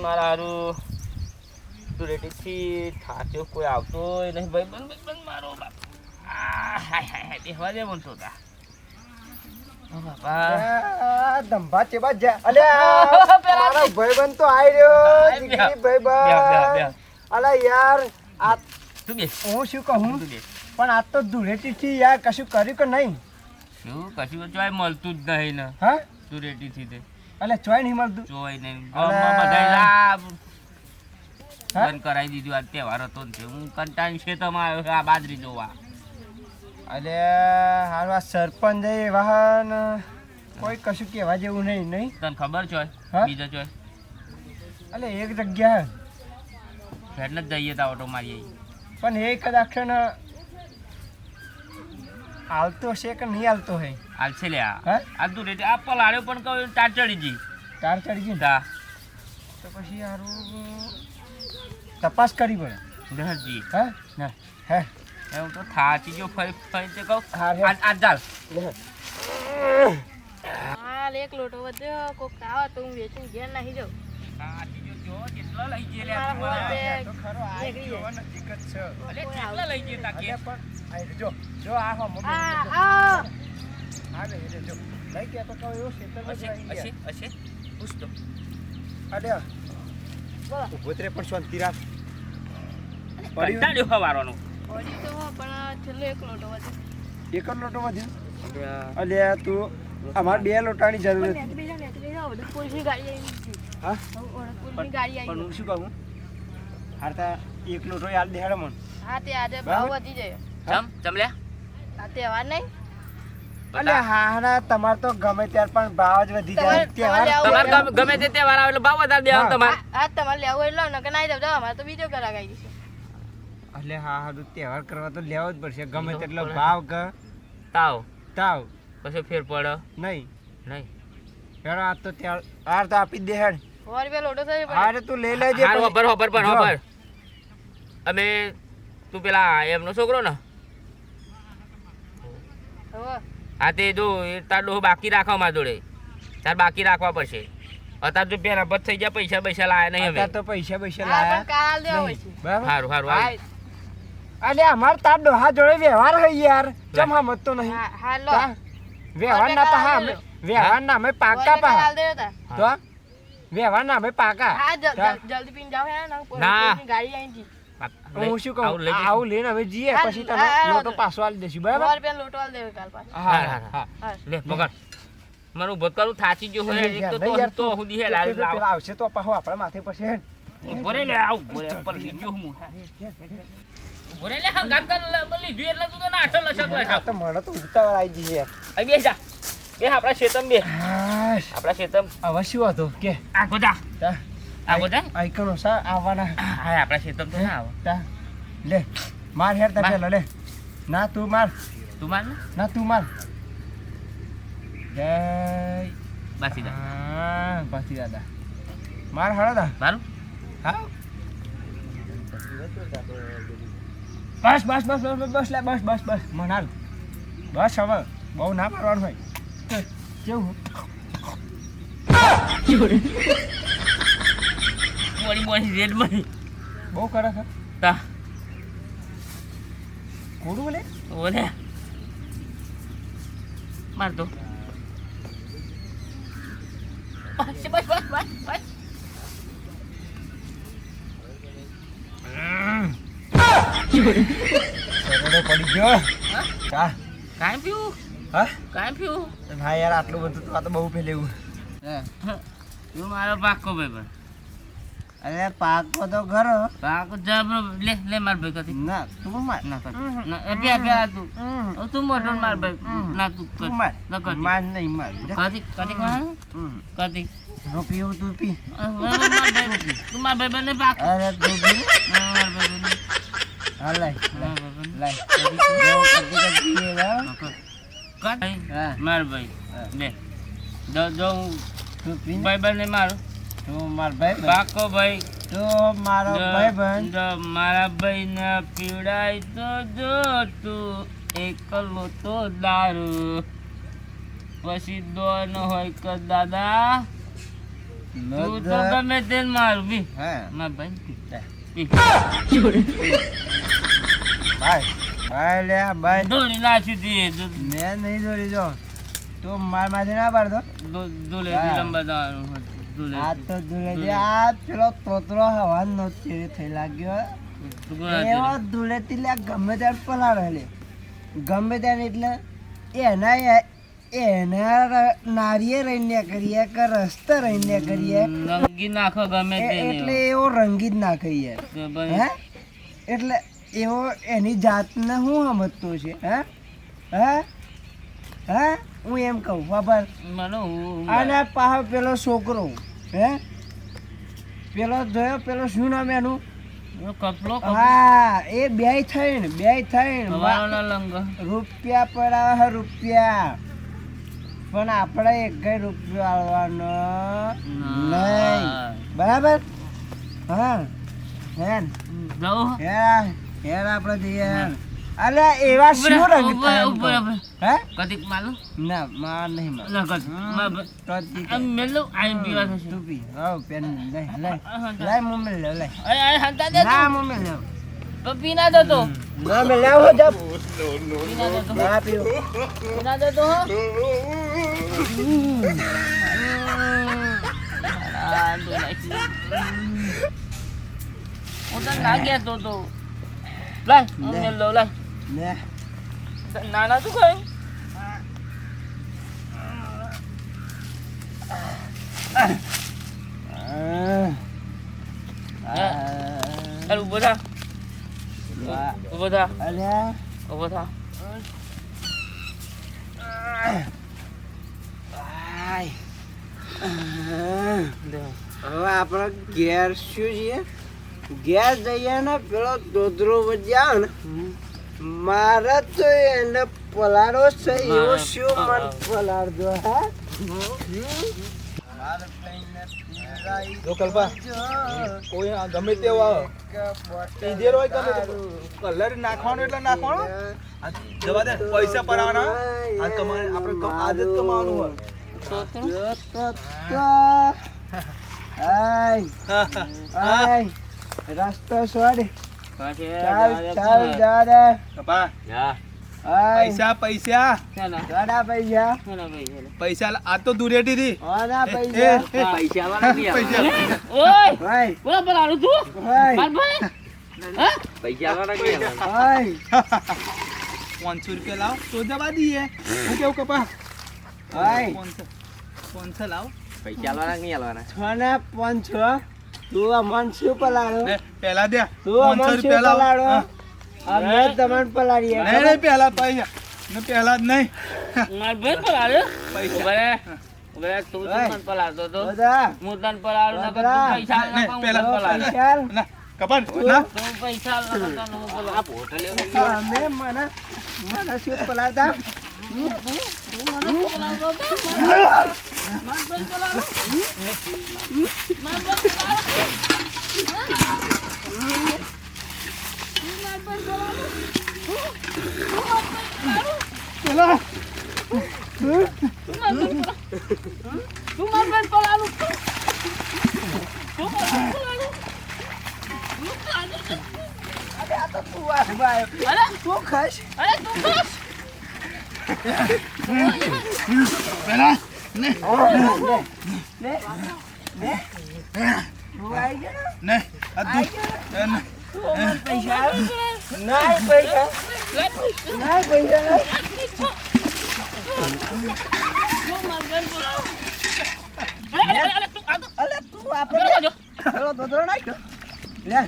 મારા હારું ધૂળેટીથી થાચો કોઈ આવતો નહીં ભાઈબંધ મારો બાપ હાય હાય હાય બેહવા દે મન તો તા બાપા ધંભા ચેબા જા અલ્યા મારો ભાઈબંધ તો આઈ રહ્યો જીગરી ભાઈબંધ અલા યાર આ તું બે હું શું કહું તું બે પણ આ તો ધૂળેટીથી યાર કશું કર્યું કે નહીં શું કશું ચોય મળતું જ નહીં ને હા ધૂળેટીથી તે અલ્યા ચોય નહીં મળતું ચોય નહીં ગામમાં બધા બંધ કરાવી દીધું આ તહેવાર હતો ને હું કંટાળી ખેતરમાં આવ્યો આ બાજરી જોવા અલ્યા હારું આ સરપંચ વાહન કોઈ કશું કહેવા જેવું નહીં તને ખબર છે હા? બીજો ચોય અલ્યા એક જગ્યા એટલે જ જઈએ તા ઓટો મારીએ પણ એ કદાચ છે ને આવતો હશે કે નહીં આવતો હે હાલ છે લે હા? આ ધૂળેટી આ પલાળ્યો પણ કહું તાર ચડી જી કાર ચડી ગઈ ને? તા તો પછી હારું તપાસ કરી પડે દહજી હા ના હે એવું તો થાચી ગયો ફરી ફરી તે કહું હા, રે. આજ ચાલ હાલ એક લોટો વધ્યો કોક આવે તો હું વેચીને ઘેર નાખી જાઉં થાચી ગયો જો કેટલો લઈ જઈએ લે મારા તું હોલ મને. બે તો ખરો આ નીકળી જાય. જોવાનો દિક્કત છે અલે કેટલા લઈ જઈએ તાકે અલ્યા પણ આ જો જો આ હો મમ્મી આ આ રે રે જો લઈ ગયા તો કહો એવો ખેતરમાં જ આવી હશે ગયા. હશે પૂછતો અલ્યા બોલો ઉભો જ રે પણ શાંતિ રાખ કંટાળ્યો હવારોનો ઓડી તો હો, પણ છેલ્લો એક લોટો વધ્યો એક જ લોટો વધ્યો અલ્યા તું અમારે બે લોટાની જરૂર પણ હતી નેકળી જાઓ બધું પોલીસની ગાડી આવી છે હા પોલીસની ગાડી પણ આવી હું શું કહું હારતા એક લોટો યાદ દેહાડે મન હા તે આજે બરાબર. ભાવ વધી જાય ચમ લે આ તહેવાર નહીં અલ્યા હારા તમાર તો ગમે ત્યાર પણ ભાવ જ વધી જાય તમારે તહેવાર લેવું તમારે ગમે તે તહેવાર આવે એટલે ભાવ વધારે દેવાનો હા. તમારે આ તમારે લેવું એટલે નકર નાઈ જાવ અમારે તો બીજો કરાક આવી છે એટલે હા હારું તહેવાર કરવા તો લેવો જ પડશે ગમે તેટલો ભાવ કે તાવ તાવ પછી ફેર પડે નહીં નહીં યાર આ તો ત્યાં હાર તો આપી જ દે હેડ 100 રૂપિયા લોટો થયો પણ હારે તું લઈ લેજે હાર પછી. હોબર હોબર પણ જો. હોબર અમે તું પેલા એમનો છોકરો ને હવે હા તે જો એ તાર ડોહો બાકી રાખવા મારા જોડે તાર બાકી રાખવા પડશે અત્યારે જો પેલા બધ થઈ ગયા પૈસા લાયા નહીં અમે અત્યારે તો પૈસા પૈસા હા પણ લાયા કાલ દેવા નહીં. પડશે બરાબર હારું હારું હાલ. અલે અમાર તાર ડોહા જોડે વ્યવહાર હઈ યાર ચમ હમત તો નહીં હા હા લો તા? વ્યવહાર ના પા હા અમે વ્યવહાર ના અમે પાકા પા કાલ દેવો તા તો વ્યવહાર ના અમે પાકા હા તા? જલ્દી પીને જાવ હે ને ના. પોલીસની ગાડી આવી છે હું શું કહું આવું લઈ જઈશું. આવું લઈને અમે જઈએ હા, પછી હા, તમે હા, લોટો પાછો આલી દેશું 100 બરાબર રૂપિયા લોટો આલ દેવો કાલ પાછો હા હા, હા હા લે મગર મારું ભટકારું થાચી ગયો હોય એક તો યાર, તો સુધી હે લાવ પેલા આવશે તો પાછો આપણા માથે પછી હેડ. ઉભો રે લે આવ ઉભો રે પર ગયો હું ઉભો રે લે હા ગામ કર લીધું એટલે તું તો નાઠો લસક આ લસક તો મને તો ઉતાવળ આવી ગઈ યાર અહીં બેસ જા બે આપણા ખેતમ બે હાશ, આપણા ખેતમ હવે શું હતું કે આ ગોજા તા આ ગોજા આઈકનો સા આવવાના હા આપણા ખેતમ તો ના આવો તા લે માર હેડ તા માર. પેલો લે ના તું માર તું માન ના તું માર જય બાસી જા હા બાકી દાદા માર હળદા મારું હા બસ બસ બસ બસ બસ લે બસ બસ બસ મનાલ બસ હવે બહુ ના મારવાનું હોય કેવું મોરી મોરી રેડ મરી બહુ કરે છે તા કોડું બોલે ઓલે માર દો બસ બસ બસ બસ બસ સરડો પડી ગયો કા કાંઈ પીવું હા કાંઈ પીવું હા યાર આટલું બધું તો આ તો બહુ ફેલેવું તું મારો પાકો ભાઈ પણ અરે પાકો તો ઘર પાકો જબ લે લે માર ભાઈ કથી ના તું માર ના કર ના અબે અબે આ તું તું મોટો ને માર ભાઈ ના તું કર તું માર ના કર માર નહીં માર કથી કથી કોણ કથી હું પીવું તું પી તું માર ભાઈ બને પાક અરે તું પી માર ભાઈ બને હા લાય માર ભાઈ બને લાય કદી કર માર ભાઈ લે જો જો તું પી ભાઈ બને મારો તું માર ભાઈ પાકો ભાઈ તું મારો ભાઈ બન જો મારા ભાઈને પીવડાય તો જો તું એકલો તો દારૂ પછી દોન હોય કે દાદા તું તો ગમે તે મારું બી હા માર ભાઈ બાય લે બાય દોડી નાખી દે મેં નહીં દોરી જો તું માર માથે ના પાડતો દોલે હા. લંબા જવાનું દોલે આ તો ધૂળેટી આ પેલો તોતરો હવાનો ચેરી થઈ લાગ્યો એવો ધૂળેટી લે ગમે ત્યારે પલાળે લે ગમે ત્યારે એટલે એના નારીએ રહીને કરીએ કે રસ્તે રહીને કરીએ રંગી નાખો ગમે તે એટલે એવો રંગી જ નાખે યાર હે એટલે એવો એની જાતને હું સમજતો છે હે હે હે હું એમ કહું ખબર મને અને પાછો પેલો છોકરો હે પેલો જોયો પેલો શું નામ એનું કપલો હા એ બે થઈને કવાળો લંગ રૂપિયા પડાવે છે રૂપિયા પણ આપણે એક રૂપિયો આવવાનો નહીં બરાબર હા હેન જાઓ હેર આપણે જઈએ અલે એવા શું રંગ થાય હે કદીક માલો ના માર નહીં માર ના કદ આ મેલો આઈ પીવા થશે ટૂપી હા પેન લઈ મમ્મી લે લઈ આય હંતા દે ના મમ્મી લે તો પીના દો તો ના મે લાવો જબ પીના દો તો ના પીઓ પીના દો તો આ દો નાખી ઓતા લાગ્યા તો લાય મેલો લાય ને નાના તું કઈ અરે ઉભો થા ઉભો થા અલ્યા ઉભો થા હવે આપણે ઘેર શું છે ઘેર જઈએ ને પેલો દોધરો વજ્યા ને મારે તો એને પલાળો છે એવો શું મન પલાળજો હે કલ્પા કોઈ ગમે તેવો આવે ઈધેર હોય ગમે તે કલર નાખવાનો એટલે નાખવાનો આ જવા દે પૈસા પરાવાના આ તમારે આપણે આદત કમાવાનું હોય રસ્તો છોડ પાછે ચાલ જા દે કપા જા પૈસા પૈસા ગાડા પૈસા પૈસા આ તો દુરેટી થી ઓના પૈસા પૈસા વાળા નહીં પૈસા. ઓય ભાઈ બોલા બોલાડું તું ભાઈ માર ભાઈ હા પૈસા વાળા નહીં ભાઈ 500 રૂપિયા લાવ તો જવા દઈએ હું કેવું કપા ભાઈ 500 લાવ પૈસા વાળા નહીં આલવાના છના પાંચ તું અમન શું પલાળો ને પહેલા દે તું અમન 500 શું રૂપિયા લાવ પલાળો અમે તમને પલાળીએ નહીં પહેલા પૈસા ને પહેલા જ નહીં માર ભાઈ પલાડે પૈસા. ઉભરે ઉભરે તું ઓય. મન પલાડતો તો બધા હું તને પલાડું ના બધા. તું પૈસા નહીં, ના પેલા પલાડે પૈસા ના કપા ના તું પૈસા ના હું બોલો આ હોટલે અમે મને શું પલાળતા તું ખાશ પહેલા ને તું આવી ગયા ને આ તું પૈસા નહીં પૈસા નહીં પૈસા અલે તું આપણે પેલો દોધરો નાખ્યો લે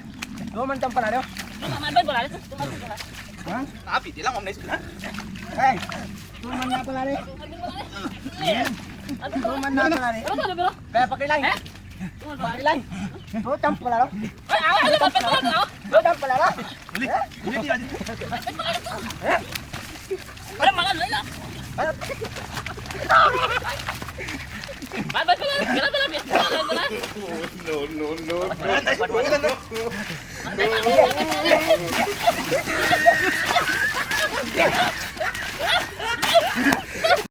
તો મને તમ પલાળ્યો હા આ પીધી લાવ અમને હે તું મને ના પલાળે તું મને ના પલાળે બે પકડી લાઈ પકડી લાઈ તો તમ પલાળો તો તમ પલાળો No.